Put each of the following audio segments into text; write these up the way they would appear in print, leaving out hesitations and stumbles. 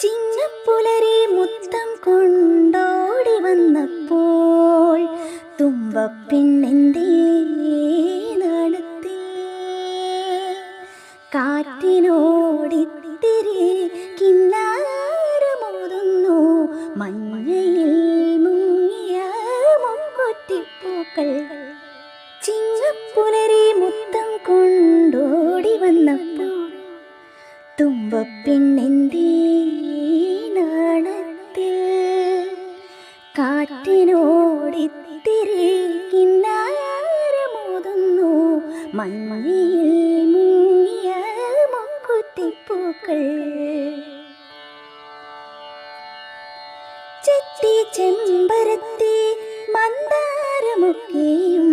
ചിങ്ങപ്പുലരി മുത്തം കൊണ്ടോടി വന്നപ്പോൾ തുമ്പപ്പെണ്ണെന്തേ നടത്തി കാറ്റിനോടിത്തിരി കിന്നാരമോതുന്നു മഞ്ഞയിൽ മുങ്ങിയ മുക്കുറ്റിപ്പൂക്കൾ. ചിങ്ങപ്പുലരി മുത്തം കൊണ്ടോടി വന്നപ്പോൾ തുമ്പപ്പെണ്ണെന്തേ നാണത്തിൽ കാറ്റിനോടിത്തിരി കിന്നാരമോതുന്നു മഞ്ഞയിൽ മുങ്ങിയ മുക്കുറ്റിപ്പൂക്കൾ. ചെത്തി ചെമ്പരത്തി മന്ദാരമൊക്കെയും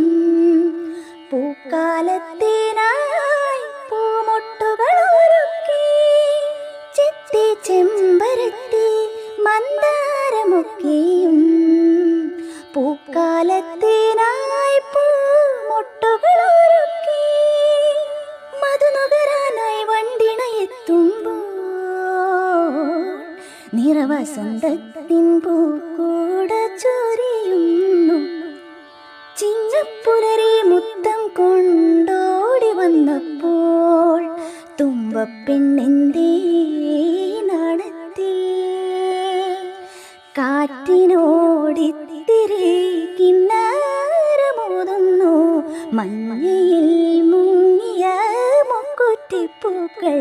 പൂക്കാലത്തിനായി പൂമൊട്ടുകളൊരുക്കി. ചെത്തി ചെമ്പരത്തി മന്ദാരമൊക്കെയും പൂക്കാലത്തിനായി പൂമൊട്ടുകളൊരുക്കി. മധുനുകരാനായി വണ്ടിണയെത്തുമ്പോൾ നിറവസന്തത്തിൻ പൂക്കൂട ചൊരിയുന്നു. ചിങ്ങപ്പുലരി മുത്തം കൊണ്ടോടി വന്നപ്പോൾ തുമ്പപ്പെണ്ണെന്തേ നാണത്തിൽ കാറ്റിനോടിത്തിരി കിന്നാരമോതുന്നു മഞ്ഞയിൽ മുങ്ങിയ മുക്കുറ്റിപ്പൂക്കൾ.